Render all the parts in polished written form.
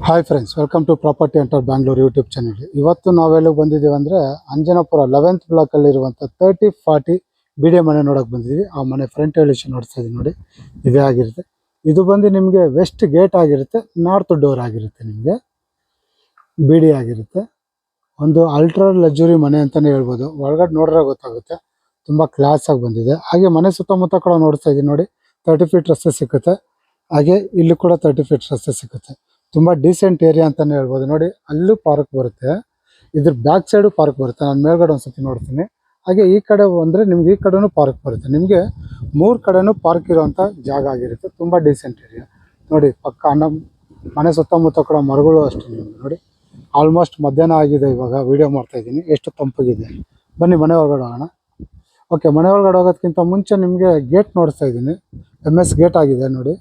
Hi friends, welcome to property hunter Bangalore YouTube channel. ಇವತ್ತು ನಾವೆಲ್ಲಿಗೆ ಬಂದಿದ್ದೀವಿ ಅಂದರೆ ಅಂಜನಾಪುರ 11th ಬ್ಲಾಕಲ್ಲಿರುವಂಥ 3040 BD ಮನೆ ನೋಡೋಕೆ ಬಂದಿದ್ದೀವಿ. ಆ ಮನೆ ಫ್ರಂಟ್ ಎಲಿವೇಶನ್ ನೋಡ್ತಾ ಇದ್ದೀವಿ ನೋಡಿ, ಇದೇ ಆಗಿರುತ್ತೆ. ಇದು ಬಂದು ನಿಮಗೆ ವೆಸ್ಟ್ ಗೇಟ್ ಆಗಿರುತ್ತೆ, ನಾರ್ತ್ ಡೋರ್ ಆಗಿರುತ್ತೆ, ನಿಮಗೆ BD ಆಗಿರುತ್ತೆ. ಒಂದು ಅಲ್ಟ್ರಾ ಲಕ್ಸುರಿ ಮನೆ ಅಂತಲೇ ಹೇಳ್ಬೋದು. ಒಳಗಡೆ ನೋಡಿದ್ರೆ ಗೊತ್ತಾಗುತ್ತೆ, ತುಂಬ ಕ್ಲಾಸ್ ಆಗಿ ಬಂದಿದೆ. ಹಾಗೆ ಮನೆ ಸುತ್ತಮುತ್ತ ಕೂಡ ನೋಡ್ತಾ ಇದ್ದೀವಿ ನೋಡಿ, 30 ಫೀಟ್ ರಸ್ತೆ ಸಿಕ್ಕುತ್ತೆ. ಹಾಗೆ ಇಲ್ಲಿ ಕೂಡ 30 ಫೀಟ್ ರಸ್ತೆ ಸಿಕ್ಕುತ್ತೆ. ತುಂಬ ಡೀಸೆಂಟ್ ಏರಿಯಾ ಅಂತಲೇ ಹೇಳ್ಬೋದು. ನೋಡಿ, ಅಲ್ಲೂ ಪಾರ್ಕ್ ಬರುತ್ತೆ, ಇದ್ರ ಬ್ಯಾಕ್ ಸೈಡು ಪಾರ್ಕ್ ಬರುತ್ತೆ. ನಾನು ಮೇಲ್ಗಡೆ ಒಂದ್ಸತಿ ನೋಡ್ತೀನಿ. ಹಾಗೆ ಈ ಕಡೆ ಬಂದರೆ ನಿಮ್ಗೆ ಈ ಕಡೆನೂ ಪಾರ್ಕ್ ಬರುತ್ತೆ. ನಿಮಗೆ 3 ಕಡೆನೂ ಪಾರ್ಕ್ ಇರುವಂಥ ಜಾಗ ಆಗಿರುತ್ತೆ. ತುಂಬ ಡೀಸೆಂಟ್ ಏರಿಯಾ ನೋಡಿ. ಪಕ್ಕ ಮನೆ ಸುತ್ತಮುತ್ತ ಕೂಡ ಮರಗಳು ಅಷ್ಟೇ. ನಿಮಗೆ ನೋಡಿ, ಆಲ್ಮೋಸ್ಟ್ ಮಧ್ಯಾಹ್ನ ಆಗಿದೆ. ಇವಾಗ ವೀಡಿಯೋ ಮಾಡ್ತಾ ಇದ್ದೀನಿ, ಎಷ್ಟು ತಂಪಾಗಿದೆ. ಬನ್ನಿ ಮನೆ ಒಳಗಡೆ ಹೋಗೋಣ. ಓಕೆ, ಮನೆ ಒಳಗಡೆ ಹೋಗೋದಕ್ಕಿಂತ ಮುಂಚೆ ನಿಮಗೆ ಗೇಟ್ ನೋಡಿಸ್ತಾ ಇದ್ದೀನಿ. MS ಗೇಟ್ ಆಗಿದೆ ನೋಡಿ.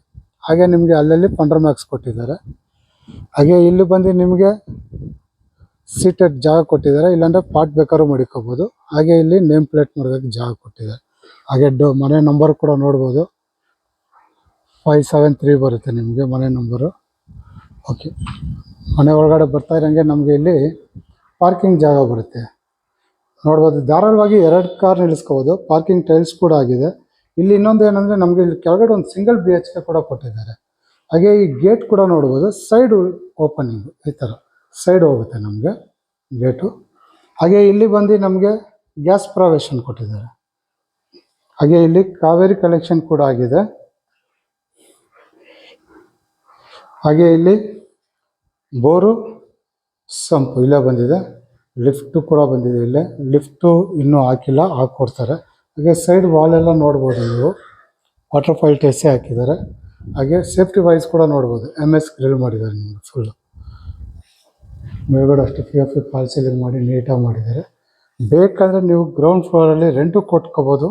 ಹಾಗೆ ನಿಮಗೆ ಅಲ್ಲಲ್ಲಿ ಪಂಡರ್ ಮ್ಯಾಕ್ಸ್ ಕೊಟ್ಟಿದ್ದಾರೆ. ಹಾಗೆ ಇಲ್ಲಿ ಬಂದು ನಿಮಗೆ ಸೀಟೆಡ್ ಜಾಗ ಕೊಟ್ಟಿದ್ದಾರೆ, ಇಲ್ಲಾಂದರೆ ಪಾಟ್ ಬೇಕಾದ್ರೂ ಮಡಿಕೋಬೋದು. ಹಾಗೆ ಇಲ್ಲಿ ನೇಮ್ ಪ್ಲೇಟ್ ಮಾಡೋದಕ್ಕೆ ಜಾಗ ಕೊಟ್ಟಿದ್ದಾರೆ. ಹಾಗೆ ಮನೆ ನಂಬರ್ ಕೂಡ ನೋಡ್ಬೋದು, 573 ಬರುತ್ತೆ ನಿಮಗೆ ಮನೆ ನಂಬರು. ಓಕೆ, ಮನೆ ಒಳಗಡೆ ಬರ್ತಾ ಇರೋಂಗೆ ನಮಗೆ ಇಲ್ಲಿ ಪಾರ್ಕಿಂಗ್ ಜಾಗ ಬರುತ್ತೆ ನೋಡ್ಬೋದು. ಧಾರಾಳವಾಗಿ 2 ಕಾರ್ ನಿಲ್ಲಿಸ್ಕೋಬೋದು. ಪಾರ್ಕಿಂಗ್ ಟೈಲ್ಸ್ ಕೂಡ ಆಗಿದೆ. ಇಲ್ಲಿ ಇನ್ನೊಂದು ಏನಂದರೆ, ನಮಗೆ ಇಲ್ಲಿ ಕೆಳಗಡೆ ಒಂದು ಸಿಂಗಲ್ BHK ಕೂಡ ಕೊಟ್ಟಿದ್ದಾರೆ. ಹಾಗೆ ಈ ಗೇಟ್ ಕೂಡ ನೋಡ್ಬೋದು, ಸೈಡ್ ಓಪನಿಂಗ್ ಈ ಥರ ಸೈಡ್ ಹೋಗುತ್ತೆ ನಮಗೆ ಗೇಟು. ಹಾಗೆ ಇಲ್ಲಿ ಬಂದು ನಮಗೆ ಗ್ಯಾಸ್ ಪ್ರೊವಿಷನ್ ಕೊಟ್ಟಿದ್ದಾರೆ. ಹಾಗೆ ಇಲ್ಲಿ ಕಾವೇರಿ ಕಲೆಕ್ಷನ್ ಕೂಡ ಆಗಿದೆ. ಹಾಗೆ ಇಲ್ಲಿ ಬೋರು ಸಂಪು ಇಲ್ಲೇ ಬಂದಿದೆ. ಲಿಫ್ಟು ಕೂಡ ಬಂದಿದೆ. ಇಲ್ಲೇ ಲಿಫ್ಟು ಇನ್ನೂ ಹಾಕಿಲ್ಲ, ಹಾಕ್ಕೊಡ್ತಾರೆ. ಹಾಗೆ ಸೈಡ್ ವಾಲೆಲ್ಲ ನೋಡ್ಬೋದು ನೀವು, ವಾಟರ್ ಫೈಲ್ಟ್ ಎಸಿ ಹಾಕಿದ್ದಾರೆ. ಹಾಗೆ ಸೇಫ್ಟಿ ವೈಸ್ ಕೂಡ ನೋಡ್ಬೋದು, MS ಗ್ರಿಲ್ ಮಾಡಿದ್ದಾರೆ ನಿಮಗೆ ಫುಲ್ಲು. ಮೇಲ್ಗಡೆ ಅಷ್ಟು POP ಫಾಲ್ ಸೀಲಿಂಗ್ ಮಾಡಿ ನೀಟಾಗಿ ಮಾಡಿದ್ದಾರೆ. ಬೇಕಾದರೆ ನೀವು ಗ್ರೌಂಡ್ ಫ್ಲೋರಲ್ಲಿ ರೆಂಟು ಕೊಟ್ಕೋಬೋದು,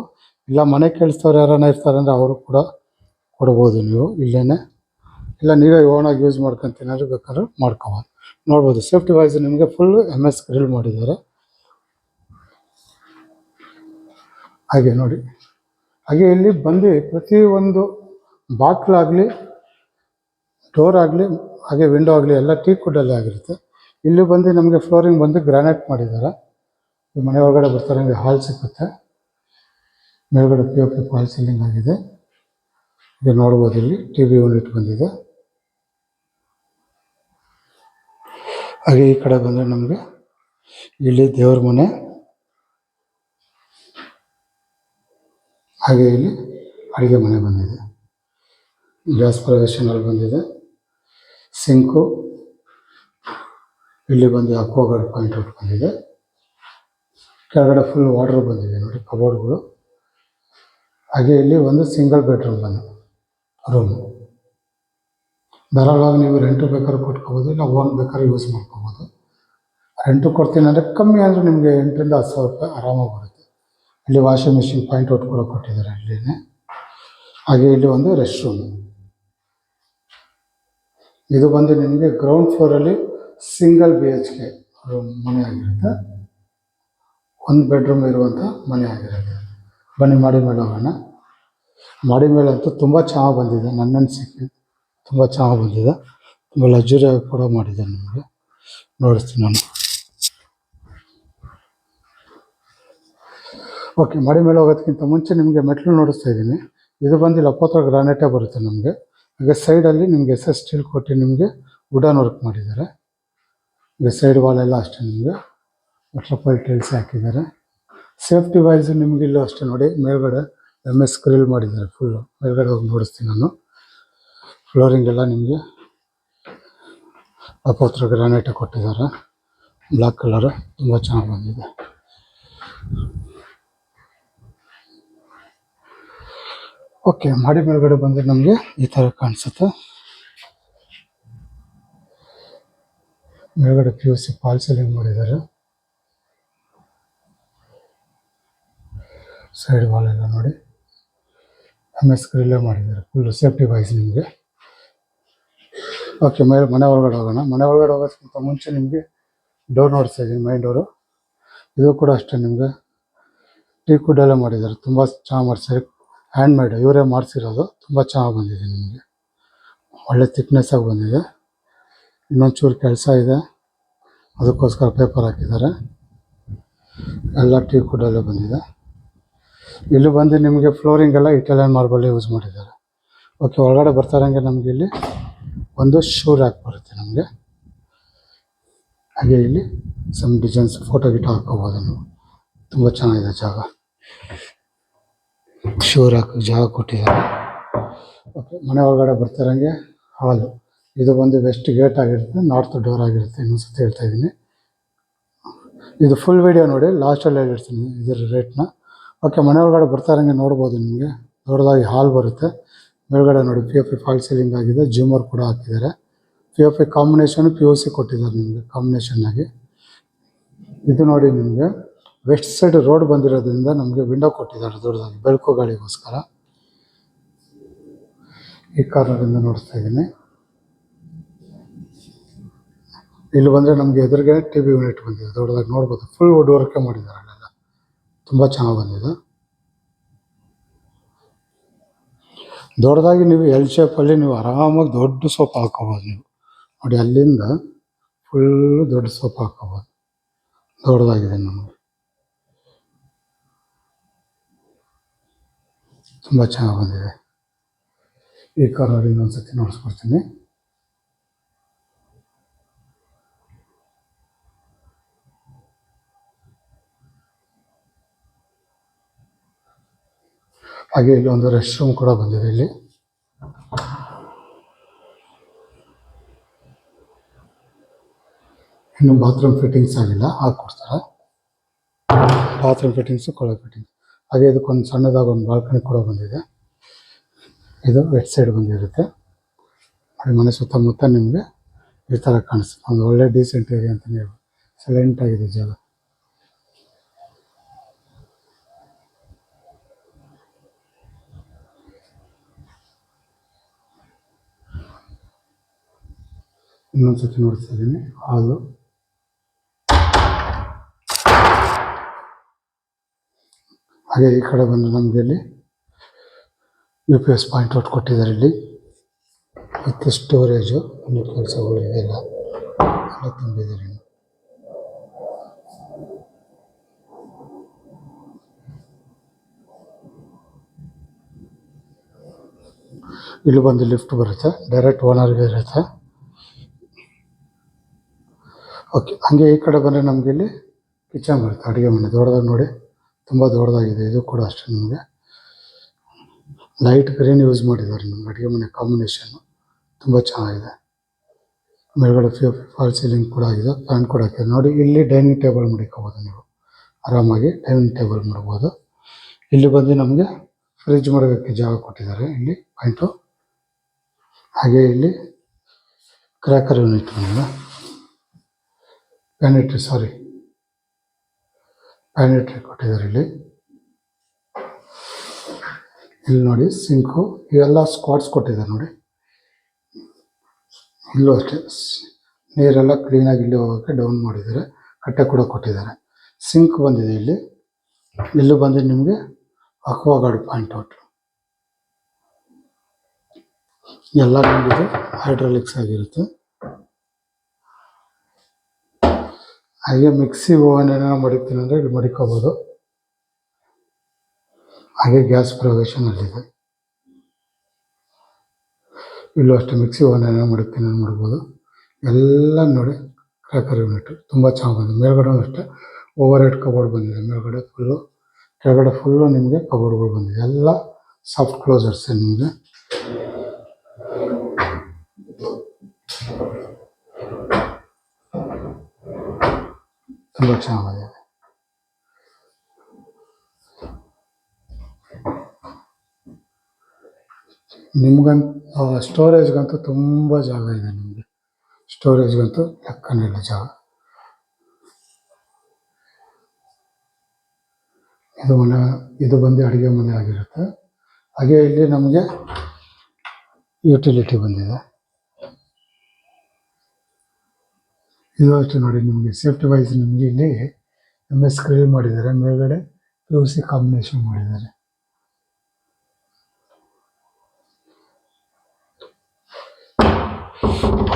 ಇಲ್ಲ ಮನೆ ಕೆಲಸದವ್ರು ಯಾರನ್ನ ಇರ್ತಾರೆ ಅಂದರೆ ಅವರು ಕೂಡ ಕೊಡ್ಬೋದು ನೀವು ಇಲ್ಲೇ. ಇಲ್ಲ ನೀವೇ ಓನಾಗಿ ಯೂಸ್ ಮಾಡ್ಕೊತೀನಾದ್ರು ಬೇಕಾದ್ರೂ ಮಾಡ್ಕೋಬೋದು. ನೋಡ್ಬೋದು ಸೇಫ್ಟಿ ವೈಸ್ ನಿಮಗೆ ಫುಲ್ಲು MS ಗ್ರಿಲ್ ಮಾಡಿದ್ದಾರೆ. ಹಾಗೆ ನೋಡಿ, ಹಾಗೆ ಇಲ್ಲಿ ಬಂದು ಪ್ರತಿಯೊಂದು ಬಾಕ್ಲಾಗಲಿ ಡೋರ್ ಆಗಲಿ ಹಾಗೆ ವಿಂಡೋ ಆಗಲಿ ಎಲ್ಲ ಟೀಕ್ ವುಡ್ಡಲ್ಲೇ ಆಗಿರುತ್ತೆ. ಇಲ್ಲಿ ಬಂದು ನಮಗೆ ಫ್ಲೋರಿಂಗ್ ಬಂದು ಗ್ರಾನೈಟ್ ಮಾಡಿದ್ದಾರೆ. ಈ ಮನೆ ಒಳಗಡೆ ಬರ್ತಾರೆ, ನಮಗೆ ಹಾಲ್ ಸಿಕ್ಕುತ್ತೆ. ಮೇಲ್ಗಡೆ POP ಫಾಲ್ ಸೀಲಿಂಗ್ ಆಗಿದೆ. ಈಗ ನೋಡ್ಬೋದು, ಇಲ್ಲಿ TV ಯೂನಿಟ್ ಬಂದಿದೆ. ಹಾಗೆ ಈ ಕಡೆ ಬಂದರೆ ನಮಗೆ ಇಲ್ಲಿ ದೇವ್ರ ಮನೆ, ಹಾಗೆ ಇಲ್ಲಿ ಅಡುಗೆ ಮನೆ ಬಂದಿದೆ. ಗ್ಯಾಸ್ ಪ್ರೊವಿಷನಲ್ಲಿ ಬಂದಿದೆ. ಸಿಂಕು ಇಲ್ಲಿ ಬಂದು ಅಕ್ವಾಗಾರ್ಡ್ ಪಾಯಿಂಟ್ ಔಟ್ ಬಂದಿದೆ. ಕೆಳಗಡೆ ಫುಲ್ ವಾಟರ್ ಬಂದಿದೆ ನೋಡಿ, ಕಬೋರ್ಡ್ಗಳು. ಹಾಗೆ ಇಲ್ಲಿ ಒಂದು ಸಿಂಗಲ್ ಬೆಡ್ರೂಮ್ ರೂಮು. ಧಾರಾಳವಾಗಿ ನೀವು ರೆಂಟು ಬೇಕಾದ್ರೂ ಕೊಟ್ಕೋಬೋದು, ಇಲ್ಲ ಓನ್ ಬೇಕಾದ್ರೂ ಯೂಸ್ ಮಾಡ್ಕೋಬೋದು. ರೆಂಟು ಕೊಡ್ತೀನಿ ಅಂದರೆ ಕಮ್ಮಿ ಅಂದರೆ ನಿಮಗೆ 8,000 to 10,000 ರೂಪಾಯಿ ಆರಾಮಾಗಿ ಬರುತ್ತೆ. ಇಲ್ಲಿ ವಾಷಿಂಗ್ ಮಿಷಿನ್ ಪಾಯಿಂಟ್ ಔಟ್ ಕೂಡ ಕೊಟ್ಟಿದ್ದಾರೆ ಇಲ್ಲಿನೇ. ಹಾಗೆ ಇಲ್ಲಿ ಒಂದು ರೆಸ್ಟ್ ರೂಮು. ಇದು ಬಂದು ನಿಮಗೆ ಗ್ರೌಂಡ್ ಫ್ಲೋರಲ್ಲಿ ಸಿಂಗಲ್ BHK ಮನೆ ಆಗಿರುತ್ತೆ, 1 ಬೆಡ್ರೂಮ್ ಇರುವಂಥ ಮನೆ ಆಗಿರುತ್ತೆ. ಬನ್ನಿ ಮಾಡಿ ಮೇಲೆ ಹೋಗೋಣ. ಮಾಡಿ ಮೇಲೆ ಅಂತೂ ತುಂಬ ಚೆನ್ನಾಗಿ ಬಂದಿದೆ, ನನ್ನ ಅನಿಸಿಕೆ ತುಂಬ ಚೆನ್ನಾಗಿ ಬಂದಿದೆ. ತುಂಬ ಲಕ್ಸುರಿಯಾಗಿ ಕೂಡ ಮಾಡಿದೆ. ನಿಮಗೆ ನೋಡಿಸ್ತೀನಿ ನಾನು. ಓಕೆ, ಮಾಡಿ ಮೇಲೆ ಹೋಗೋದಕ್ಕಿಂತ ಮುಂಚೆ ನಿಮಗೆ ಮೆಟ್ಲು ನೋಡಿಸ್ತಾ ಇದ್ದೀನಿ. ಇದು ಬಂದು ಲಪೋತ್ರ ಗ್ರಾನೈಟೇ ಬರುತ್ತೆ ನಮಗೆ. ಹಾಗೆ ಸೈಡಲ್ಲಿ ನಿಮಗೆ SS ಸ್ಟೀಲ್ ಕೊಟ್ಟು ನಿಮಗೆ ವುಡನ್ ವರ್ಕ್ ಮಾಡಿದ್ದಾರೆ. ಈಗ ಸೈಡ್ ವಾಲೆಲ್ಲ ಅಷ್ಟೇ ನಿಮಗೆ ವಾಟರ್ ಫೈಲ್ ಟೈಲ್ಸ್ ಹಾಕಿದ್ದಾರೆ. ಸೇಫ್ಟಿ ವೈಸ್ ನಿಮಗೆ ಇಲ್ಲೂ ಅಷ್ಟೇ ನೋಡಿ, ಮೇಲ್ಗಡೆ MS ಗ್ರಿಲ್ ಮಾಡಿದ್ದಾರೆ ಫುಲ್ಲು. ಮೇಲ್ಗಡೆ ಹೋಗಿ ನೋಡಿಸ್ತೀನಿ ನಾನು. ಫ್ಲೋರಿಂಗ್ ಎಲ್ಲ ನಿಮಗೆ ಲಪೋತ್ರ ಗ್ರಾನೈಟೇ ಕೊಟ್ಟಿದ್ದಾರೆ, ಬ್ಲ್ಯಾಕ್ ಕಲರು, ತುಂಬ ಚೆನ್ನಾಗಿ ಬಂದಿದೆ. ಓಕೆ, ಮಾಡಿ ಮೇಲ್ಗಡೆ ಬಂದರೆ ನಮಗೆ ಈ ಥರ ಕಾಣಿಸುತ್ತೆ. ಮೇಲ್ಗಡೆ POC ಫಾಲ್ ಸೀಲಿಂಗ್ ಮಾಡಿದ್ದಾರೆ. ಸೈಡ್ ವಾಲೆಲ್ಲ ನೋಡಿ MS ಗ್ರಿಲ್ಲೇ ಮಾಡಿದ್ದಾರೆ ಫುಲ್ಲು ಸೇಫ್ಟಿ ವೈಸ್ ನಿಮಗೆ. ಓಕೆ, ಮನೆ ಒಳಗಡೆ ಹೋಗೋಣ. ಮನೆ ಒಳಗಡೆ ಹೋಗೋದಕ್ಕಿಂತ ಮುಂಚೆ ನಿಮಗೆ ಡೋರ್ ನೋಡ್ತಾ ಇದ್ದೀನಿ, ಮೈನ್ ಡೋರು. ಇದು ಕೂಡ ಅಷ್ಟೇ ನಿಮಗೆ ಟೀಕ್ ವುಡ್ಡಲ್ಲೇ ಮಾಡಿದ್ದಾರೆ, ತುಂಬ ಚೆನ್ನಾಗಿ ಮಾಡಿಸಿದ್ದಾರೆ. ಹ್ಯಾಂಡ್ ಮೇಡ್ ಇವರೇ ಮಾಡಿಸಿರೋದು, ತುಂಬ ಚೆನ್ನಾಗಿ ಬಂದಿದೆ. ನಿಮಗೆ ಒಳ್ಳೆ ಥಿಕ್ನೆಸ್ ಆಗಿ ಬಂದಿದೆ. ಇನ್ನೊಂಚೂರು ಕೆಲಸ ಇದೆ, ಅದಕ್ಕೋಸ್ಕರ ಪೇಪರ್ ಹಾಕಿದ್ದಾರೆ. ಎಲ್ಲ ಟೀ ಕುಡ್ಡಲ್ಲೇ ಬಂದಿದೆ. ಇಲ್ಲಿ ಬಂದು ನಿಮಗೆ ಫ್ಲೋರಿಂಗ್ ಎಲ್ಲ ಇಟಾಲಿಯನ್ ಮಾರ್ಬಲ್ ಯೂಸ್ ಮಾಡಿದ್ದಾರೆ. ಓಕೆ, ಒಳಗಡೆ ಬರ್ತಾರಂಗೆ ನಮಗೆ ಇಲ್ಲಿ ಒಂದು ಶೂ ರ್ಯಾಕ್ ಬರುತ್ತೆ ನಮಗೆ. ಹಾಗೆ ಇಲ್ಲಿ ಸಮ್ ಡಿಸೈನ್ಸ್ ಫೋಟೋ ಗಿಟ ಹಾಕೋಬೋದು ನೀವು. ತುಂಬ ಚೆನ್ನಾಗಿದೆ ಜಾಗ. ಶೂ ರ್ಯಾಕ್ ಜಾಗ ಕೊಟ್ಟಿದ್ದಾರೆ. ಓಕೆ, ಮನೆ ಒಳಗಡೆ ಬರ್ತಾರಂಗೆ ಹಾಲು. ಇದು ಬಂದು ವೆಸ್ಟ್ ಗೇಟ್ ಆಗಿರುತ್ತೆ, ನಾರ್ತ್ ಡೋರ್ ಆಗಿರುತ್ತೆ. ಇನ್ನೊಂದ್ಸತಿ ಹೇಳ್ತಾ ಇದ್ದೀನಿ, ಇದು ಫುಲ್ ವಿಡಿಯೋ ನೋಡಿ, ಲಾಸ್ಟಲ್ಲಿ ಹೇಳಿರ್ತೀನಿ ಇದರ ರೇಟ್ನ. ಓಕೆ, ಮನೆ ಒಳಗಡೆ ಬರ್ತಾರಂಗೆ ನೋಡ್ಬೋದು ನಿಮಗೆ ದೊಡ್ಡದಾಗಿ ಹಾಲ್ ಬರುತ್ತೆ. ಮೇಲ್ಗಡೆ ನೋಡಿ POP ಫಾಲ್ ಸೀಲಿಂಗ್ ಆಗಿದೆ, ಜಿಮ್ಮರ್ ಕೂಡ ಹಾಕಿದ್ದಾರೆ. POP ಕಾಂಬಿನೇಷನ್ POC ಕೊಟ್ಟಿದ್ದಾರೆ ನಿಮಗೆ ಕಾಂಬಿನೇಷನ್ ಆಗಿ. ಇದು ನೋಡಿ ನಿಮಗೆ ವೆಸ್ಟ್ ಸೈಡ್ ರೋಡ್ ಬಂದಿರೋದ್ರಿಂದ ನಮಗೆ ವಿಂಡೋ ಕೊಟ್ಟಿದ್ದಾರೆ ದೊಡ್ಡದಾಗಿ, ಬೆಳಕು ಗಾಳಿಗೋಸ್ಕರ. ಈ ಕಾರ್ನರಿಂದ ನೋಡ್ತಾ ಇದ್ದೀನಿ. ಇಲ್ಲಿ ಬಂದರೆ ನಮಗೆ ಎದುರಿಗೆ TV ಯೂನಿಟ್ ಬಂದಿದೆ ದೊಡ್ಡದಾಗಿ, ನೋಡ್ಬೋದು. ಫುಲ್ ವುಡ್ ವರ್ಕೆ ಮಾಡಿದ್ದಾರೆ ಅಲ್ಲೆಲ್ಲ, ತುಂಬ ಚೆನ್ನಾಗಿ ಬಂದಿದೆ. ದೊಡ್ಡದಾಗಿ ನೀವು ಎಲ್ ಶೇಪಲ್ಲಿ ನೀವು ಆರಾಮಾಗಿ ದೊಡ್ಡ ಸೋಫಾ ಹಾಕೋಬೋದು ನೀವು ನೋಡಿ. ಅಲ್ಲಿಂದ ಫುಲ್ಲು ದೊಡ್ಡ ಸೋಫಾ ಹಾಕೋಬೋದು, ದೊಡ್ಡದಾಗಿದೆ ನಮಗೆ, ತುಂಬ ಚೆನ್ನಾಗಿ ಬಂದಿದೆ. ಈ ಕಾರ್ನರ್ ಇನ್ನೊಂದ್ಸತಿ ನೋಡಿಸ್ಕೊಡ್ತೀನಿ. ಹಾಗೆ ಇಲ್ಲಿ ಒಂದು ರೆಸ್ಟ್ ರೂಮ್ ಕೂಡ ಬಂದಿದೆ. ಇಲ್ಲಿ ಇನ್ನು ಬಾತ್ರೂಮ್ ಫಿಟ್ಟಿಂಗ್ಸ್ ಆಗಿಲ್ಲ, ಹಾಕ್ಕೊಡ್ತಾರೆ. ಬಾತ್ರೂಮ್ ಫಿಟ್ಟಿಂಗ್ಸು, ಕೊಳವೆ ಫಿಟ್ಟಿಂಗ್ಸ್. ಹಾಗೆ ಇದಕ್ಕೊಂದು ಸಣ್ಣದಾಗಿ ಒಂದು ಬಾಲ್ಕನಿ ಕೂಡ ಬಂದಿದೆ. ಇದು ವೆಟ್ ಸೈಡ್ ಬಂದಿರುತ್ತೆ. ಅದು ಮನೆ ಸುತ್ತಮುತ್ತ ನಿಮಗೆ ಈ ಥರ ಕಾಣಿಸುತ್ತೆ. ಒಂದು ಒಳ್ಳೆ ಡೀಸೆಂಟ್ ಏರಿಯಾ ಅಂತಲೇ ಹೇಳ್ಬೋದು. ಸೈಲೆಂಟ್ ಆಗಿದೆ ಜಾಗ. ಇನ್ನೊಂದ್ಸತಿ ನೋಡ್ತಾ ಇದ್ದೀನಿ ಹಾಲು. ಹಾಗೆ ಈ ಕಡೆ ಬಂದು ನಮಗೆ ಇಲ್ಲಿ UPS ಪಾಯಿಂಟ್ ಔಟ್ ಕೊಟ್ಟಿದ್ದಾರೆ. ಇಲ್ಲಿ ಮತ್ತು ಸ್ಟೋರೇಜು ಇನ್ನೂ ಕೆಲಸಗಳು ಇದೆಲ್ಲ ಎಲ್ಲ ತುಂಬಿದ್ದಾರೆ. ಇಲ್ಲಿ ಬಂದು ಲಿಫ್ಟ್ ಬರುತ್ತೆ, ಡೈರೆಕ್ಟ್ ಓನರ್ಗೆ ಇರುತ್ತೆ. ಓಕೆ, ಹಾಗೆ ಈ ಕಡೆ ಬಂದರೆ ನಮಗೆ ಇಲ್ಲಿ ಕಿಚನ್ ಬರುತ್ತೆ, ಅಡುಗೆ ಮನೆ ದೊಡ್ಡದಾಗಿ ನೋಡಿ, ತುಂಬ ದೊಡ್ಡದಾಗಿದೆ. ಇದು ಕೂಡ ಅಷ್ಟೇ ನಿಮಗೆ ಲೈಟ್ ಗ್ರೀನ್ ಯೂಸ್ ಮಾಡಿದ್ದಾರೆ. ನಮ್ಗೆ ಅಡುಗೆ ಮನೆ ಕಾಂಬಿನೇಷನ್ನು ತುಂಬ ಚೆನ್ನಾಗಿದೆ. ಮೇಲ್ಗಡೆ POP ಫಾಲ್ ಸೀಲಿಂಗ್ ಕೂಡ ಆಗಿದೆ, ಫ್ಯಾನ್ ಕೂಡ ಹಾಕಿದೆ ನೋಡಿ. ಇಲ್ಲಿ ಡೈನಿಂಗ್ ಟೇಬಲ್ ಮಡಿಕೋಬೋದು ನೀವು, ಆರಾಮಾಗಿ ಡೈನಿಂಗ್ ಟೇಬಲ್ ಮಾಡ್ಬೋದು. ಇಲ್ಲಿ ಬಂದು ನಮಗೆ ಫ್ರಿಜ್ ಮಡಗೋಕ್ಕೆ ಜಾಗ ಕೊಟ್ಟಿದ್ದಾರೆ, ಇಲ್ಲಿ ಪಾಯಿಂಟು. ಹಾಗೆ ಇಲ್ಲಿ ಕ್ರ್ಯಾಕರ್ ಯೂನಿಟ್ ಬಂದಿದೆ, ಪ್ಯಾನಿಟ್ರಿ ಕೊಟ್ಟಿದ್ದಾರೆ. ಇಲ್ಲಿ ನೋಡಿ ಸಿಂಕು, ಇವೆಲ್ಲ ಸ್ಕ್ವಾಟ್ಸ್ ಕೊಟ್ಟಿದ್ದಾರೆ ನೋಡಿ. ಇಲ್ಲೂ ಅಷ್ಟೇ ನೀರೆಲ್ಲ ಕ್ಲೀನಾಗಿ ಇಲ್ಲಿ ಹೋಗೋಕ್ಕೆ ಡೌನ್ ಮಾಡಿದ್ದಾರೆ, ಕಟ್ಟೆ ಕೂಡ ಕೊಟ್ಟಿದ್ದಾರೆ. ಸಿಂಕ್ ಬಂದಿದೆ ಇಲ್ಲಿ. ಇಲ್ಲೂ ಬಂದು ನಿಮಗೆ ಅಕ್ವಾಗಾರ್ಡ್ ಪಾಯಿಂಟ್ ಔಟ್. ಎಲ್ಲ ನಿಮಗೆ ಹೈಡ್ರಾಲಿಕ್ಸ್ ಆಗಿರುತ್ತೆ. ಹಾಗೆ ಮಿಕ್ಸಿ ಓವನ್ ಏನಾರು ಮಡಿತೀನಿ ಅಂದರೆ ಇಲ್ಲಿ ಮಡಿಕೋಬೋದು. ಹಾಗೆ ಗ್ಯಾಸ್ ಪ್ರೊವಿಷನಲ್ಲಿದೆ. ಇಲ್ಲೂ ಅಷ್ಟೇ ಮಿಕ್ಸಿ ಓವನ್ ಏನಾರು ಮಡಿತೀನಿ ಅಂತ ಮಾಡ್ಬೋದು. ಎಲ್ಲ ನೋಡಿ ಕ್ರ್ಯಾಕರ್ ಯೂನಿಟ್ ತುಂಬ ಚೆನ್ನಾಗಿ ಬಂದಿದೆ. ಮೇಲ್ಗಡೆ ಅಷ್ಟೇ ಓವರ್ ಹೆಡ್ ಕಬೋರ್ಡ್ ಬಂದಿದೆ. ಮೇಲ್ಗಡೆ ಫುಲ್ಲು, ಕೆಳಗಡೆ ಫುಲ್ಲು ನಿಮಗೆ ಕಬೋರ್ಡ್ಗಳು ಬಂದಿದೆ. ಎಲ್ಲ ಸಾಫ್ಟ್ ಕ್ಲೋಸರ್ಸ್ ನಿಮಗೆ. ತುಂಬ ಚೆನ್ನಾಗಿದೆ. ನಿಮ್ಗಂತೂ ಸ್ಟೋರೇಜ್ಗಂತೂ ತುಂಬ ಜಾಗ ಇದೆ ನಿಮಗೆ. ಸ್ಟೋರೇಜ್ಗಂತೂ ಲೆಕ್ಕನೇ ಇಲ್ಲ ಜಾಗ. ಇದು ಬಂದು ಅಡುಗೆ ಮನೆ ಆಗಿರುತ್ತೆ. ಹಾಗೆ ಇಲ್ಲಿ ನಮಗೆ ಯುಟಿಲಿಟಿ ಬಂದಿದೆ. ಇದು ಅಷ್ಟೇ ನೋಡಿ, ನಿಮಗೆ ಸೇಫ್ಟಿ ವೈಸ್ ನಿಮಗೆ ಇಲ್ಲಿ MS ಗ್ರಿಲ್ ಮಾಡಿದ್ದಾರೆ, ಮೇಲ್ಗಡೆ POC ಕಾಂಬಿನೇಷನ್ ಮಾಡಿದ್ದಾರೆ.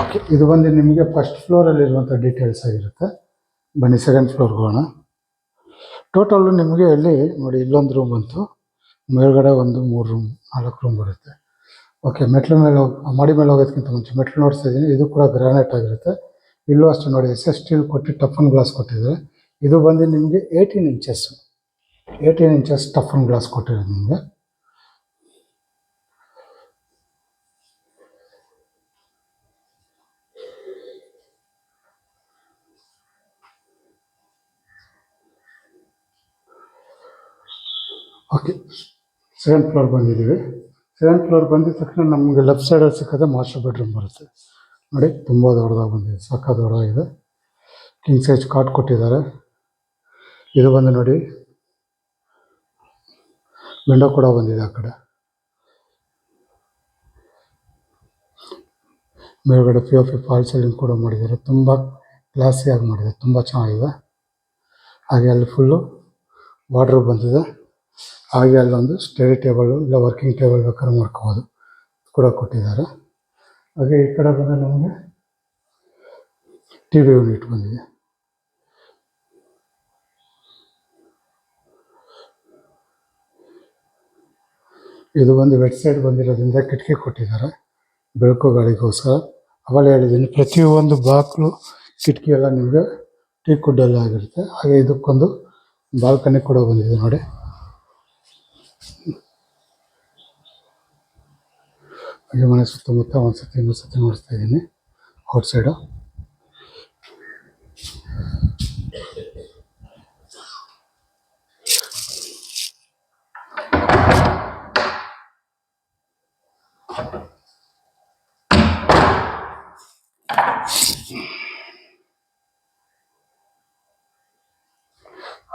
ಓಕೆ, ಇದು ಬಂದು ನಿಮಗೆ ಫಸ್ಟ್ ಫ್ಲೋರಲ್ಲಿರುವಂಥ ಡೀಟೇಲ್ಸ್ ಆಗಿರುತ್ತೆ. ಬನ್ನಿ ಸೆಕೆಂಡ್ ಫ್ಲೋರ್ಗೆ ಹೋಗೋಣ. ಟೋಟಲ್ಲು ನಿಮಗೆ ಇಲ್ಲಿ ನೋಡಿ, ಇಲ್ಲೊಂದು ರೂಮ್ ಬಂತು, ಮೇಲ್ಗಡೆ ಒಂದು 3 ರೂಮ್ 4 ರೂಮ್ ಬರುತ್ತೆ. ಓಕೆ, ಮೆಟ್ಲು ಮೇಲೆ ಮಾಡಿ ಮೇಲೆ ಹೋಗೋದಕ್ಕಿಂತ ಮುಂಚೆ ಮೆಟ್ಲು ನೋಡ್ತಾ ಇದ್ದೀನಿ. ಇದು ಕೂಡ ಗ್ರಾನೈಟ್ ಆಗಿರುತ್ತೆ. ಇಲ್ಲೂ ಅಷ್ಟೇ ನೋಡಿ, SS ಸ್ಟೀಲ್ ಕೊಟ್ಟು ಟಫನ್ ಗ್ಲಾಸ್ ಕೊಟ್ಟಿದ್ದಾರೆ. ಇದು ಬಂದು ನಿಮಗೆ 18 ಇಂಚಸ್ ಟಫನ್ ಗ್ಲಾಸ್ ಕೊಟ್ಟಿರೋದು ನಿಮಗೆ. ಓಕೆ, ಸೆಕೆಂಡ್ ಫ್ಲೋರ್ ಬಂದಿದ್ದೀವಿ. ಸೆಕೆಂಡ್ ಫ್ಲೋರ್ ಬಂದಿದ ತಕ್ಷಣ ನಮಗೆ ಲೆಫ್ಟ್ ಸೈಡಲ್ಲಿ ಸಿಕ್ಕೋದು ಮಾಸ್ಟರ್ ಬೆಡ್ರೂಮ್ ಬರುತ್ತೆ. ನೋಡಿ, ತುಂಬ ದೊಡ್ಡದಾಗಿ ಬಂದಿದೆ, ಸಕ್ಕ ದೊಡ್ಡದಾಗಿದೆ. ಕಿಂಗ್ ಸೈಜ್ ಕಾಟ್ ಕೊಟ್ಟಿದ್ದಾರೆ. ಇದು ಬಂದು ನೋಡಿ, ವಿಂಡೋ ಕೂಡ ಬಂದಿದೆ ಆ ಕಡೆ. ಮೇಲ್ಗಡೆ POP ಫಾಲ್ ಸೀಲಿಂಗ್ ಕೂಡ ಮಾಡಿದ್ದಾರೆ. ತುಂಬ ಕ್ಲಾಸಿಯಾಗಿ ಮಾಡಿದ್ದಾರೆ, ತುಂಬ ಚೆನ್ನಾಗಿದೆ. ಹಾಗೆ ಅಲ್ಲಿ ಫುಲ್ಲು ವಾರ್ಡ್ರೋಬ್ ಬಂದಿದೆ. ಹಾಗೆ ಅಲ್ಲೊಂದು ಸ್ಟಡಿ ಟೇಬಲು ಇಲ್ಲ ವರ್ಕಿಂಗ್ ಟೇಬಲ್ ಬೇಕಾದ್ರೆ ಮಾಡ್ಕೋಬೋದು ಕೂಡ ಕೊಟ್ಟಿದ್ದಾರೆ. ಹಾಗೆ ಈ ಕಡೆ ಬಂದರೆ ನಮಗೆ TV ಯೂನಿಟ್ ಬಂದಿದೆ. ಇದು ಬಂದು ವೆಟ್ ಸೈಡ್ ಬಂದಿರೋದ್ರಿಂದ ಕಿಟಕಿ ಕೊಟ್ಟಿದ್ದಾರೆ, ಬೆಳಕು ಗಾಳಿಗೋಸ್ಕರ. ಅವಾಗಲೇ ಹೇಳಿದ್ದೀನಿ, ಪ್ರತಿಯೊಂದು ಬಾಗಿಲು ಕಿಟಕಿ ಎಲ್ಲ ನಿಮಗೆ ಟೀಕ್ ವುಡ್ಡಲ್ಲಿ ಆಗಿರುತ್ತೆ. ಹಾಗೆ ಇದಕ್ಕೊಂದು ಬಾಲ್ಕನಿ ಕೂಡ ಬಂದಿದೆ ನೋಡಿ. ಹಾಗೆ ಮನೆ ಸುತ್ತಮುತ್ತ ಇನ್ನೊಂದು ಸತಿ ನೋಡ್ತಾ ಇದ್ದೀನಿ ಔಟ್ ಸೈಡು.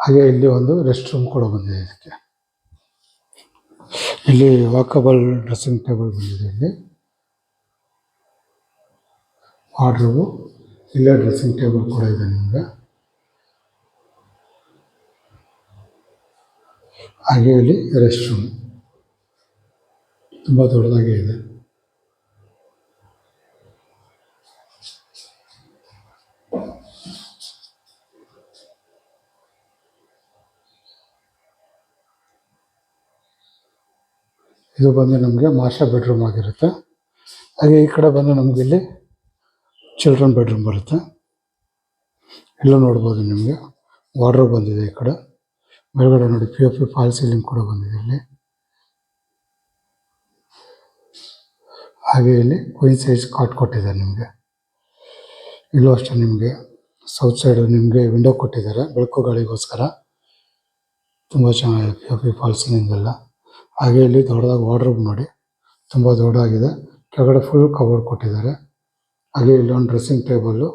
ಹಾಗೆ ಇಲ್ಲಿ ಒಂದು ರೆಸ್ಟ್ ರೂಮ್ ಕೂಡ ಬಂದಿದೆ. ಇದಕ್ಕೆ ಇಲ್ಲಿ ವಾಕಬಲ್ ಡ್ರೆಸ್ಸಿಂಗ್ ಟೇಬಲ್ ಬಂದಿದೆ. ಇಲ್ಲಿ ವಾರ್ಡ್ರೋಬು, ಇಲ್ಲೇ ಡ್ರೆಸ್ಸಿಂಗ್ ಟೇಬಲ್ ಕೂಡ ಇದೆ ನಿಮಗೆ. ಹಾಗೆ ಇಲ್ಲಿ ರೆಸ್ಟ್ ರೂಮ್ ತುಂಬ ದೊಡ್ಡದಾಗಿ ಇದೆ. ಇದು ಬಂದು ನಮಗೆ ಮಾಸ್ಟರ್ ಬೆಡ್ರೂಮ್ ಆಗಿರುತ್ತೆ. ಹಾಗೆ ಈ ಕಡೆ ಬಂದು ನಮಗೆ ಇಲ್ಲಿ ಚಿಲ್ಡ್ರನ್ ಬೆಡ್ರೂಮ್ ಬರುತ್ತೆ. ಇಲ್ಲೂ ನೋಡ್ಬೋದು ನಿಮಗೆ ವಾರ್ಡ್ರೋಬ್ ಬಂದಿದೆ. ಈ ಕಡೆ ಮೇಲ್ಗಡೆ ನೋಡಿ POP ಫಾಲ್ ಸೀಲಿಂಗ್ ಕೂಡ ಬಂದಿದೆ ಇಲ್ಲಿ. ಹಾಗೆ ಇಲ್ಲಿ ಕ್ವೀನ್ ಸೈಜ್ ಕಾಟ್ ಕೊಟ್ಟಿದ್ದಾರೆ ನಿಮಗೆ. ಇಲ್ಲೂ ಅಷ್ಟೇ ನಿಮಗೆ ಸೌತ್ ಸೈಡು ನಿಮಗೆ ವಿಂಡೋ ಕೊಟ್ಟಿದ್ದಾರೆ, ಬೆಳಕು ಗಾಳಿಗೋಸ್ಕರ. ತುಂಬ ಚೆನ್ನಾಗಿದೆ POP ಫಾಲ್ ಸೀಲಿಂಗ್ ಎಲ್ಲ. ಹಾಗೆ ಇಲ್ಲಿ ದೊಡ್ಡದಾಗಿ ವಾರ್ಡ್ರೋಬ್ ನೋಡಿ, ತುಂಬ ದೊಡ್ಡದಾಗಿದೆ. ಕೆಳಗಡೆ ಫುಲ್ ಕಬೋರ್ಡ್ ಕೊಟ್ಟಿದ್ದಾರೆ. ಹಾಗೆ ಇಲ್ಲೊಂದು ಡ್ರೆಸ್ಸಿಂಗ್ ಟೇಬಲ್ಲು,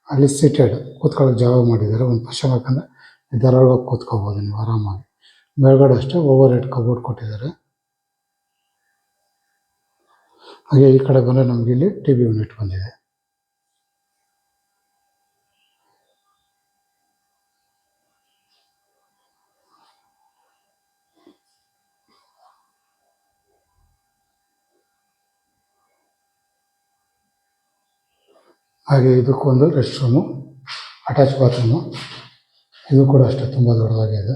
ಅಲ್ಲಿ ಸೀಟೆಡ್ ಕೂತ್ಕೊಳ್ಳೋಕೆ ಜಾಗ ಮಾಡಿದ್ದಾರೆ. ಒಂದು ಪಶ್ಚಿಮ ಬೇಕಂದರೆ ಧಾರಾಳವಾಗಿ ಕೂತ್ಕೋಬೋದು ನೀವು ಆರಾಮಾಗಿ. ಮೇಲ್ಗಡೆ ಅಷ್ಟೇ ಓವರ್ ಹೆಡ್ ಕಬೋರ್ಡ್ ಕೊಟ್ಟಿದ್ದಾರೆ. ಹಾಗೆ ಈ ಕಡೆ ಬಂದರೆ ನಮಗೆ ಇಲ್ಲಿ TV ಯೂನಿಟ್ ಬಂದಿದೆ. ಹಾಗೆ ಇದಕ್ಕೊಂದು ರೆಸ್ಟ್ ರೂಮು, ಅಟ್ಯಾಚ್ ಬಾತ್ರೂಮು. ಇದು ಕೂಡ ಅಷ್ಟೇ ತುಂಬ ದೊಡ್ಡದಾಗಿದೆ.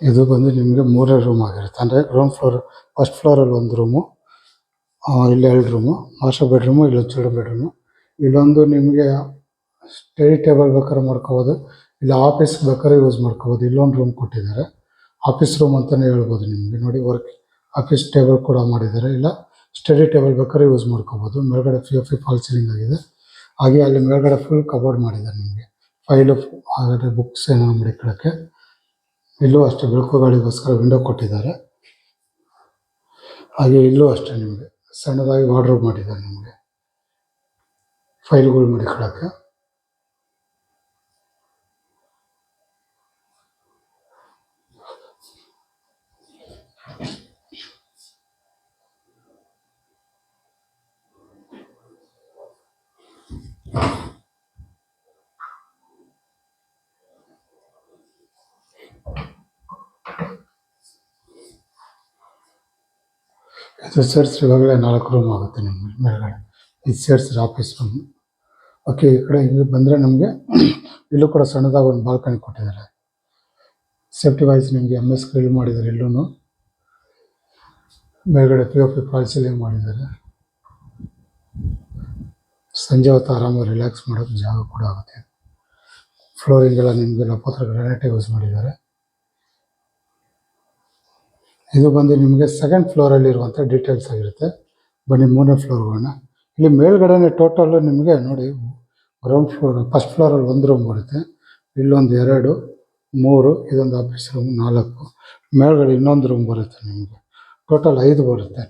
ಇದು ಬಂದು ನಿಮಗೆ 3ನೇ ರೂಮ್ ಆಗಿರುತ್ತೆ. ಅಂದರೆ ಗ್ರೌಂಡ್ ಫ್ಲೋರ್, ಫಸ್ಟ್ ಫ್ಲೋರಲ್ಲಿ ಒಂದು ರೂಮು, ಇಲ್ಲಿ 2 ರೂಮು, ಮಾಸ್ಟರ್ ಬೆಡ್ರೂಮು, ಇಲ್ಲೊಂದು ಚಿಲ್ಡ್ರನ್ ಬೆಡ್ರೂಮು. ಇಲ್ಲೊಂದು ನಿಮಗೆ ಸ್ಟಡಿ ಟೇಬಲ್ ಬೇಕಾದ್ರೆ ಮಾಡ್ಕೋಬೋದು, ಇಲ್ಲ ಆಫೀಸ್ ಬೇಕಾದ್ರೆ ಯೂಸ್ ಮಾಡ್ಕೋಬೋದು. ಇಲ್ಲೊಂದು ರೂಮ್ ಕೊಟ್ಟಿದ್ದಾರೆ, ಆಫೀಸ್ ರೂಮ್ ಅಂತಲೇ ಹೇಳ್ಬೋದು ನಿಮಗೆ. ನೋಡಿ, ವರ್ಕ್ ಆಫೀಸ್ ಟೇಬಲ್ ಕೂಡ ಮಾಡಿದ್ದಾರೆ, ಇಲ್ಲ ಸ್ಟಡಿ ಟೇಬಲ್ ಬೇಕಾದ್ರೆ ಯೂಸ್ ಮಾಡ್ಕೋಬೋದು. ಮೇಲ್ಗಡೆ POP ಫಾಲ್ ಸೀಲಿಂಗ್ ಆಗಿದೆ. ಹಾಗೆ ಅಲ್ಲಿ ಮೇಲ್ಗಡೆ ಫುಲ್ ಕಬೋರ್ಡ್ ಮಾಡಿದ್ದಾರೆ ನಿಮಗೆ, ಫೈಲು ಹಾಗಾದರೆ ಬುಕ್ಸ್ ಏನೋ ಮಡಿಕೊಳ್ಳೋಕ್ಕೆ. ಇಲ್ಲೂ ಅಷ್ಟೇ ಬೆಳಕು ಗಾಳಿಗೋಸ್ಕರ ವಿಂಡೋ ಕೊಟ್ಟಿದ್ದಾರೆ. ಹಾಗೆ ಇಲ್ಲೂ ಅಷ್ಟೇ ನಿಮಗೆ ಸಣ್ಣದಾಗಿ ವಾರ್ಡ್ರೋಬ್ ಮಾಡಿದ್ದಾರೆ ನಿಮಗೆ, ಫೈಲ್ಗಳು ಮಡಿಕೊಳ್ಳೋಕ್ಕೆ. ಇದು ಸೇರಿಸಿ ಇವಾಗಲೇ 4 ರೂಮ್ ಆಗುತ್ತೆ ನಿಮಗೆ ಮೇಲ್ಗಡೆ. ಇದು ಸೇರಿಸಿದ್ರೆ ಆಫೀಸ್ ರೂಮ್. ಓಕೆ, ಈ ಕಡೆ ಇಲ್ಲಿ ಬಂದರೆ ನಮಗೆ ಇಲ್ಲೂ ಕೂಡ ಸಣ್ಣದಾಗಿ ಒಂದು ಬಾಲ್ಕನಿ ಕೊಟ್ಟಿದ್ದಾರೆ. ಸೇಫ್ಟಿ ವೈಸ್ ನಿಮಗೆ MS ಗ್ರಿಲ್ ಮಾಡಿದ್ದಾರೆ. ಇಲ್ಲೂ ಮೇಲ್ಗಡೆ POP ಫಾಲ್ ಸೀಲಿಂಗ್ ಮಾಡಿದ್ದಾರೆ. ಸಂಜೆ ಹೊತ್ತು ಆರಾಮಾಗಿ ರಿಲ್ಯಾಕ್ಸ್ ಮಾಡೋಕ್ಕೆ ಜಾಗ ಕೂಡ ಆಗುತ್ತೆ. ಫ್ಲೋರಿಂಗ್ ಎಲ್ಲ ನಿಮಗೆ ಲಪೋತ್ರ ಗ್ರಾನೈಟ್ ಯೂಸ್ ಮಾಡಿದ್ದಾರೆ. ಇದು ಬಂದು ನಿಮಗೆ ಸೆಕೆಂಡ್ ಫ್ಲೋರಲ್ಲಿ ಇರುವಂಥ ಡೀಟೇಲ್ಸ್ ಆಗಿರುತ್ತೆ. ಬನ್ನಿ 3ನೇ ಫ್ಲೋರ್ಗೋಣ. ಇಲ್ಲಿ ಮೇಲ್ಗಡೆನೆ ಟೋಟಲ್ಲು ನಿಮಗೆ ನೋಡಿ, ಗ್ರೌಂಡ್ ಫ್ಲೋರ್ ಫಸ್ಟ್ ಫ್ಲೋರಲ್ಲಿ 1 ರೂಮ್ ಬರುತ್ತೆ, ಇಲ್ಲೊಂದು 2, 3, ಇದೊಂದು ಆಫೀಸ್ ರೂಮ್ 4, ಮೇಲ್ಗಡೆ ಇನ್ನೊಂದು ರೂಮ್ ಬರುತ್ತೆ. ನಿಮಗೆ ಟೋಟಲ್ 5 ಬರುತ್ತೆ.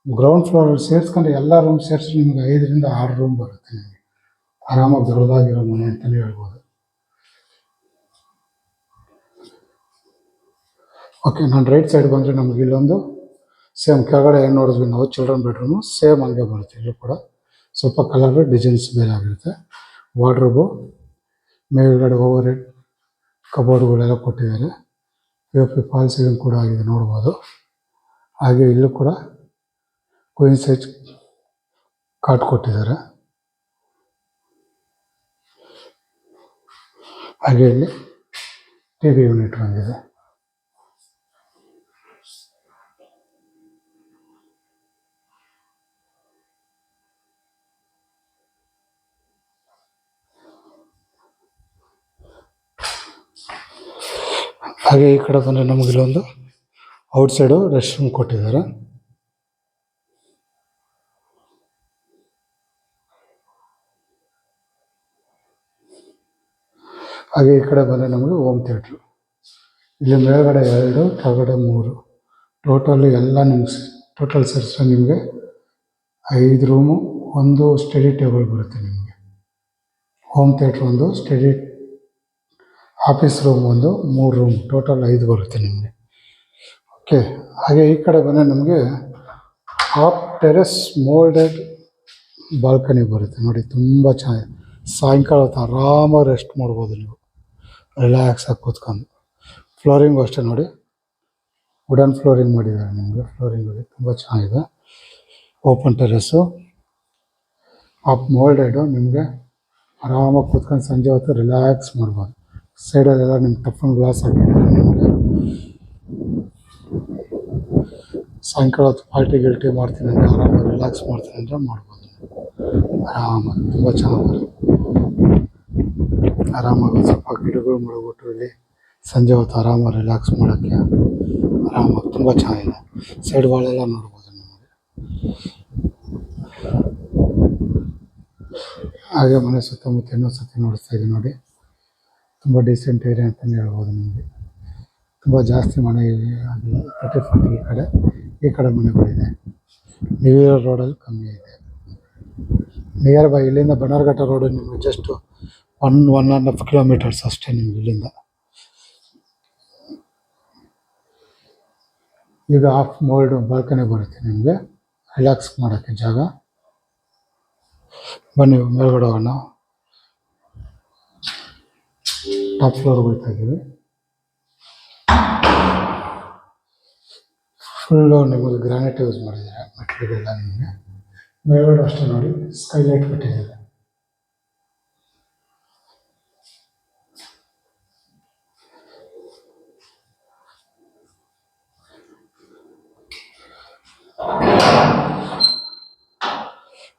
ಗ್ರೌಂಡ್ ಫ್ಲೋರಲ್ಲಿ ಸೇರಿಸ್ಕೊಂಡು ಎಲ್ಲ ರೂಮ್ ಸೇರಿಸಿ ನಿಮಗೆ 5ರಿಂದ 6 ರೂಮ್ ಬರುತ್ತೆ. ನಿಮಗೆ ಆರಾಮಾಗಿ ದೊಡ್ಡದಾಗಿರೋ ಮನೆ ಅಂತಲೇ ಹೇಳ್ಬೋದು. ಓಕೆ, ನಾನು ರೈಟ್ ಸೈಡ್ ಬಂದರೆ ನಮಗೆ ಇಲ್ಲೊಂದು ಸೇಮ್ ಕೆಳಗಡೆ ಏನು ನೋಡಿದ್ವಿ ನಾವು ಚಿಲ್ಡ್ರನ್ ಬೆಡ್ರೂಮು, ಸೇಮ್ ಹಂಗೆ ಬರುತ್ತೆ. ಇಲ್ಲೂ ಕೂಡ ಸ್ವಲ್ಪ ಕಲರ್ ಡಿಸೈನ್ಸ್ ಬೇರೆ ಆಗಿರುತ್ತೆ. ವಾರ್ಡ್ರೋಬು, ಮೇಲ್ಗಡೆ ಓವರ್ ಹೆಡ್ ಕಬೋರ್ಡ್ಗಳೆಲ್ಲ ಕೊಟ್ಟಿದ್ದಾರೆ. POP ಫಾಲ್ ಸೀಲಿಂಗ್ ಕೂಡ ಆಗಿದೆ ನೋಡ್ಬೋದು. ಹಾಗೆ ಇಲ್ಲೂ ಕೂಡ ಕ್ವೀನ್ ಸೈಜ್ ಕಾಟ್ ಕೊಟ್ಟಿದ್ದಾರೆ. ಹಾಗೆ ಇಲ್ಲಿ TV ಯೂನಿಟ್ ಬಂದಿದೆ. ಹಾಗೆ ಈ ಕಡೆ ಬಂದರೆ ನಮಗೆ ಇಲ್ಲೊಂದು ಔಟ್ಸೈಡು ರೆಸ್ಟ್ ರೂಮ್ ಕೊಟ್ಟಿದ್ದಾರೆ. ಹಾಗೆ ಈ ಕಡೆ ಬಂದರೆ ನಮಗೆ ಹೋಮ್ ಥಿಯೇಟ್ರು. ಇಲ್ಲಿ ಮೇಲ್ಗಡೆ 2, ಕೆಳಗಡೆ 3, ಟೋಟಲ್ ಎಲ್ಲ ನಿಮ್ಗೆ ಟೋಟಲ್ ಸೇರಿಸಿದ್ರೆ ನಿಮಗೆ 5 ರೂಮು, 1 ಸ್ಟಡಿ ಟೇಬಲ್ ಬರುತ್ತೆ. ನಿಮಗೆ home theatre 1, study office room 1, 3 room, total 5 ಬರುತ್ತೆ ನಿಮಗೆ. ಓಕೆ, ಹಾಗೆ ಈ ಕಡೆ ಬಂದರೆ ನಮಗೆ ಹಾಫ್ ಟೆರೆಸ್ ಮೋಲ್ಡೆಡ್ ಬಾಲ್ಕನಿ ಬರುತ್ತೆ. ನೋಡಿ ತುಂಬ ಚೆನ್ನಾಗಿದೆ. ಸಾಯಂಕಾಲ ಹೊತ್ತು ಆರಾಮಾಗಿ ರೆಸ್ಟ್ ಮಾಡ್ಬೋದು ನೀವು, ರಿಲ್ಯಾಕ್ಸಾಗಿ ಕೂತ್ಕೊಂಡು. ಫ್ಲೋರಿಂಗು ಅಷ್ಟೇ ನೋಡಿ, ವುಡನ್ ಫ್ಲೋರಿಂಗ್ ಮಾಡಿದ್ದಾರೆ. ನಿಮಗೆ ಫ್ಲೋರಿಂಗಲ್ಲಿ ತುಂಬ ಚೆನ್ನಾಗಿದೆ. ಓಪನ್ ಟೆರೆಸ್ಸು, ಹಾಫ್ ಮೋಲ್ಡೆಡು, ನಿಮಗೆ ಆರಾಮಾಗಿ ಕೂತ್ಕೊಂಡು ಸಂಜೆ ಹೊತ್ತು ರಿಲ್ಯಾಕ್ಸ್ ಮಾಡ್ಬೋದು. ಸೈಡಲ್ಲೆಲ್ಲ ನಿಮ್ಗೆ ಟಫನ್ ಗ್ಲಾಸ್ ಹಾಕಿದ್ದಾರೆ. ನಿಮಗೆ ಸಾಯಂಕಾಲ ಹೊತ್ತು ಪಾರ್ಟಿ ಮಾಡ್ತೀನಿ ಅಂದರೆ ಆರಾಮಾಗಿ ರಿಲ್ಯಾಕ್ಸ್ ಮಾಡ್ತೀನಿ ಅಂದರೆ ಮಾಡ್ಬೋದು. ಆರಾಮಾಗಿ ತುಂಬ ಚೆನ್ನಾಗಿ ಆರಾಮಾಗಿ ಸ್ವಲ್ಪ ಗಿಡಗಳು ಮಡಗ್ಬಿಟ್ಟು ಇಲ್ಲಿ ಸಂಜೆ ಹೊತ್ತು ಆರಾಮಾಗಿ ರಿಲ್ಯಾಕ್ಸ್ ಮಾಡೋಕ್ಕೆ ಆರಾಮಾಗಿ ತುಂಬ ಚೆನ್ನಾಗಿದೆ. ಸೈಡ್ ವಾಲೆಲ್ಲ ನೋಡ್ಬೋದು ನಿಮಗೆ. ಹಾಗೆ ಮನೆ ಸುತ್ತಮುತ್ತ ಇನ್ನೊಂದು ಸತಿ ನೋಡಿಸ್ತಾ ಇದ್ದೀನಿ ನೋಡಿ, ತುಂಬ ಡೀಸೆಂಟ್ ಏರಿಯಾ ಅಂತಲೇ ಹೇಳ್ಬೋದು. ನಿಮಗೆ ತುಂಬ ಜಾಸ್ತಿ ಮನೆ ಆಗಿಲ್ಲ, 30-40 ಈ ಕಡೆ ಮನೆಗಳಿದೆ. ನ್ಯೂ ಇಯರ್ ರೋಡಲ್ಲಿ ಕಮ್ಮಿ ಇದೆ. ನಿಯರ್ ಬೈ ಇಲ್ಲಿಂದ ಬನ್ನರ್ಘಟ್ಟ ರೋಡು ನಿಮಗೆ ಜಸ್ಟ್ 1.5 ಕಿಲೋಮೀಟರ್ಸ್ ಅಷ್ಟೇ ನಿಮ್ಗೆ ಇಲ್ಲಿಂದ. ಈಗ ಹಾಫ್ ಮೋಲ್ಡ್ ಬಾಲ್ಕನಿ ಬರುತ್ತೆ ನಿಮಗೆ ರಿಲ್ಯಾಕ್ಸ್ ಮಾಡೋಕ್ಕೆ ಜಾಗ. ಬನ್ನಿ ಮೇಲ್ಗಡೆ ಹೋಗೋಣ. ಟಾಪ್ ಫ್ಲೋರ್ಗೆ ಹೋಗ್ತಾ ಇದ್ದೀವಿ. ಫುಲ್ಲು ನಿಮಗೆ ಗ್ರಾನೈಟ್ ಯೂಸ್ ಮಾಡಿದ್ದಾರೆ ಮೆಟ್ಲಿಗೆಲ್ಲ. ನಿಮಗೆ ಮೇಲ್ಗಡೆ ಅಷ್ಟೇ ನೋಡಿ, ಸ್ಕೈಲೈಟ್ ಬಿಟ್ಟಿದ್ದಾರೆ.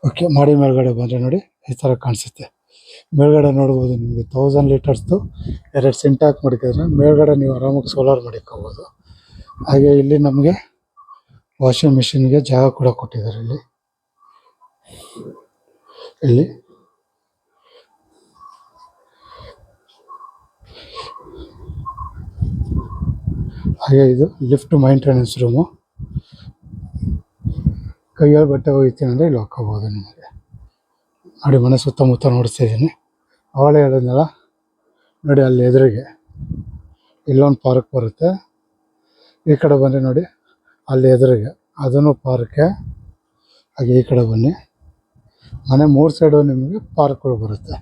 ಓಕೆ, ಮಾಡಿ ಮೇಲ್ಗಡೆ ಬಂದರೆ ನೋಡಿ ಈ ಥರ ಕಾಣಿಸುತ್ತೆ. ಮೇಲ್ಗಡೆ ನೋಡ್ಬೋದು ನಿಮಗೆ 1000 ಲೀಟರ್ಸ್ದು 2 ಸಿಂಟ್ಯಾಕ್ ಮಡಿಕಿದ್ರೆ ಮೇಲ್ಗಡೆ ನೀವು ಆರಾಮಾಗಿ ಸೋಲಾರ್ ಮಡಿಕೋಬೋದು. ಹಾಗೆ ಇಲ್ಲಿ ನಮಗೆ ವಾಷಿಂಗ್ ಮಿಷಿನ್ಗೆ ಜಾಗ ಕೂಡ ಕೊಟ್ಟಿದ್ದಾರೆ. ಇಲ್ಲಿ ಹಾಗೆ ಇದು ಲಿಫ್ಟ್ ಮೈಂಟೆನೆನ್ಸ್ ರೂಮು. ಕೈಯಲ್ಲಿ ಬಟ್ಟೆ ಹೋಗ್ತೀನಿ ಅಂದರೆ ಇಲ್ಲಿ ಹಾಕ್ಕೋಬೋದು. ನಿಮಗೆ ನೋಡಿ ಮನೆ ಸುತ್ತಮುತ್ತ ನೋಡಿಸ್ತಾ ಇದ್ದೀನಿ. ಅವಳೇ ಹೇಳಿದ್ನಲ್ಲ ನೋಡಿ, ಅಲ್ಲಿ ಎದುರಿಗೆ ಇಲ್ಲೊಂದು ಪಾರ್ಕ್ ಬರುತ್ತೆ. ಈ ಕಡೆ ಬಂದರೆ ನೋಡಿ ಅಲ್ಲಿ ಎದುರಿಗೆ ಅದನ್ನು ಪಾರ್ಕೆ. ಹಾಗೆ ಈ ಕಡೆ ಬನ್ನಿ, ಮನೆ 3 ಸೈಡು ನಿಮಗೆ ಪಾರ್ಕ್ಗಳು ಬರುತ್ತೆ.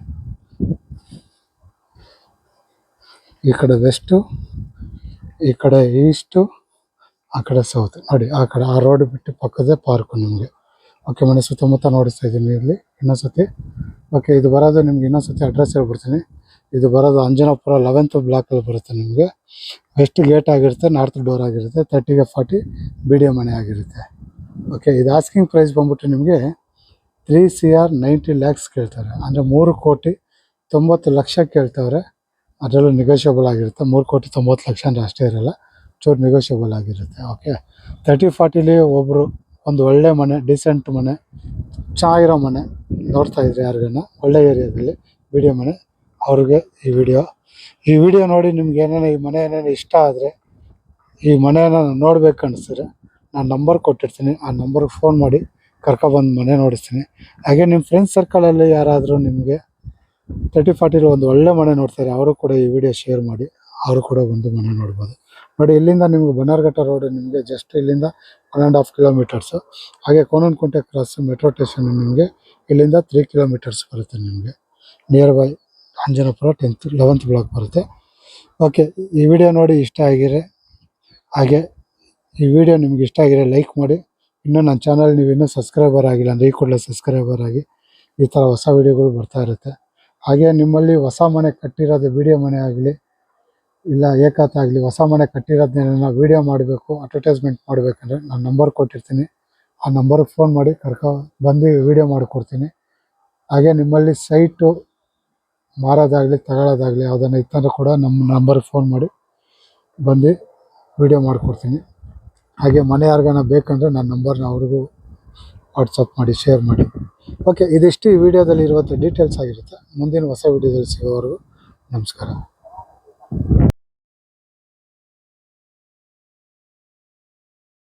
ಈ ಕಡೆ ವೆಸ್ಟು, ಈ ಕಡೆ ಈಸ್ಟು, ಆ ಕಡೆ ಸೌತ್ ನೋಡಿ, ಆ ಕಡೆ ಆ ರೋಡ್ ಬಿಟ್ಟು ಪಕ್ಕದೇ ಪಾರ್ಕು ನಿಮಗೆ. ಓಕೆ, ಮನೆ ಸುತ್ತಮುತ್ತ ನೋಡಿಸ್ತಾ ಇದ್ದೀನಿ ಇಲ್ಲಿ ಇನ್ನೊಂದ್ಸತಿ. ಓಕೆ, ಇದು ಬರೋದು ನಿಮ್ಗೆ ಇನ್ನೊಂದ್ಸತಿ ಅಡ್ರೆಸ್ ಹೇಳ್ಬಿಡ್ತೀನಿ. ಇದು ಬರೋದು ಅಂಜನಾಪುರ 11th ಬ್ಲಾಕಲ್ಲಿ ಬರುತ್ತೆ ನಿಮಗೆ. ವೆಸ್ಟ್ ಗೇಟ್ ಆಗಿರುತ್ತೆ, ನಾರ್ತ್ ಡೋರ್ ಆಗಿರುತ್ತೆ, 30ಗೆ 40 BDO ಮನೆ ಆಗಿರುತ್ತೆ. ಓಕೆ, ಇದು ಆಸ್ಕಿಂಗ್ ಪ್ರೈಸ್ ಬಂದ್ಬಿಟ್ಟು ನಿಮಗೆ 3 CR 90 lakhs ಕೇಳ್ತಾರೆ. ಅಂದರೆ 3,90,00,000 ಕೇಳ್ತವ್ರೆ. ಅದರಲ್ಲೂ ನೆಗೋಷಿಯಬಲ್ ಆಗಿರುತ್ತೆ. 3,90,00,000 ಅಂದರೆ ಅಷ್ಟೇ ಇರಲ್ಲ, ಚೂರು ನೆಗೋಷಿಯಬಲ್ ಆಗಿರುತ್ತೆ. ಓಕೆ, 30-40ಲಿ ಒಬ್ಬರು ಒಂದು ಒಳ್ಳೆ ಮನೆ, ಡಿಸೆಂಟ್ ಮನೆ, ಚೆನ್ನಾಗಿರೋ ಮನೆ ನೋಡ್ತಾ ಇದ್ರೆ ಯಾರಿಗನ್ನ ಒಳ್ಳೆ ಏರಿಯಾದಲ್ಲಿ BDO ಮನೆ, ಅವ್ರಿಗೆ ಈ ವಿಡಿಯೋ ನೋಡಿ ನಿಮ್ಗೆ ಏನೇನು ಈ ಮನೆ ಏನೇನು ಇಷ್ಟ ಆದರೆ, ಈ ಮನೆಯನ್ನು ನೋಡ್ಬೇಕು ಅನಿಸಿದ್ರೆ ನಾನು ನಂಬರ್ ಕೊಟ್ಟಿರ್ತೀನಿ. ಆ ನಂಬರ್ಗೆ ಫೋನ್ ಮಾಡಿ ಕರ್ಕೊಬಂದು ಮನೆ ನೋಡಿಸ್ತೀನಿ. ಹಾಗೆ ನಿಮ್ಮ ಫ್ರೆಂಡ್ಸ್ ಸರ್ಕಲಲ್ಲಿ ಯಾರಾದರೂ ನಿಮಗೆ 30-40 ಒಂದು ಒಳ್ಳೆ ಮನೆ ನೋಡ್ತಾರೆ, ಅವರು ಕೂಡ ಈ ವಿಡಿಯೋ ಶೇರ್ ಮಾಡಿ, ಅವರು ಕೂಡ ಬಂದು ಮನೆ ನೋಡ್ಬೋದು. ನೋಡಿ, ಇಲ್ಲಿಂದ ನಿಮಗೆ ಬನ್ನಾರ್ಘಟ್ಟ ರೋಡ್ ನಿಮಗೆ ಜಸ್ಟ್ ಇಲ್ಲಿಂದ 1.5 ಕಿಲೋಮೀಟರ್ಸು. ಹಾಗೆ ಕೋನನಕುಂಟೆ ಕ್ರಾಸ್ ಮೆಟ್ರೋ ಸ್ಟೇಷನ್ ನಿಮಗೆ ಇಲ್ಲಿಂದ 3 ಕಿಲೋಮೀಟರ್ಸ್ ಬರುತ್ತೆ. ನಿಮಗೆ nearby Anjanapura 11th block ಬರುತ್ತೆ. ಓಕೆ, ಈ ವಿಡಿಯೋ ನೋಡಿ ಇಷ್ಟ ಆಗಿರೆ, ಹಾಗೆ ಈ ವಿಡಿಯೋ ನಿಮ್ಗೆ ಇಷ್ಟ ಆಗಿರೆ ಲೈಕ್ ಮಾಡಿ. ಇನ್ನೂ ನನ್ನ ಚಾನಲ್ ನೀವು ಇನ್ನೂ ಸಬ್ಸ್ಕ್ರೈಬರ್ ಆಗಿಲ್ಲ ಅಂದರೆ ಈ ಕೂಡಲೇ ಸಬ್ಸ್ಕ್ರೈಬರ್ ಆಗಿ. ಈ ಥರ ಹೊಸ ವಿಡಿಯೋಗಳು ಬರ್ತಾ ಇರುತ್ತೆ. ಹಾಗೆ ನಿಮ್ಮಲ್ಲಿ ಹೊಸ ಮನೆ ಕಟ್ಟಿರೋದು BDO ಮನೆ ಆಗಲಿ ಇಲ್ಲ ಏಕಾತ ಆಗಲಿ, ಹೊಸ ಮನೆ ಕಟ್ಟಿರೋದನ್ನೆಲ್ಲ ವೀಡಿಯೋ ಮಾಡಬೇಕು, ಅಡ್ವರ್ಟೈಸ್ಮೆಂಟ್ ಮಾಡಬೇಕಂದ್ರೆ ನಾನು ನಂಬರ್ ಕೊಟ್ಟಿರ್ತೀನಿ. ಆ ನಂಬರ್ಗೆ ಫೋನ್ ಮಾಡಿ ಬಂದು ವೀಡಿಯೋ ಮಾಡಿಕೊಡ್ತೀನಿ. ಹಾಗೆ ನಿಮ್ಮಲ್ಲಿ ಸೈಟು ಮಾರೋದಾಗಲಿ ತಗೊಳ್ಳೋದಾಗಲಿ ಯಾವುದನ್ನು ಇತ್ತಂದ್ರೆ ಕೂಡ ನಮ್ಮ ನಂಬರ್ಗೆ ಫೋನ್ ಮಾಡಿ ಬಂದು ವೀಡಿಯೋ ಮಾಡಿಕೊಡ್ತೀನಿ. ಹಾಗೆ ಮನೆ ಯಾರಿಗಾನ ಬೇಕಂದರೆ ನನ್ನ ನಂಬರ್ನ ಅವ್ರಿಗೂ ವಾಟ್ಸಪ್ ಮಾಡಿ ಶೇರ್ ಮಾಡಿ. ಓಕೆ, ಇದಿಷ್ಟು ಈ ವಿಡಿಯೋದಲ್ಲಿ ಇರುವಂಥ ಡೀಟೇಲ್ಸ್ ಆಗಿರುತ್ತೆ. ಮುಂದಿನ ಹೊಸ ವಿಡಿಯೋದಲ್ಲಿ ಸಿಗೋವರೆಗೂ ನಮಸ್ಕಾರ.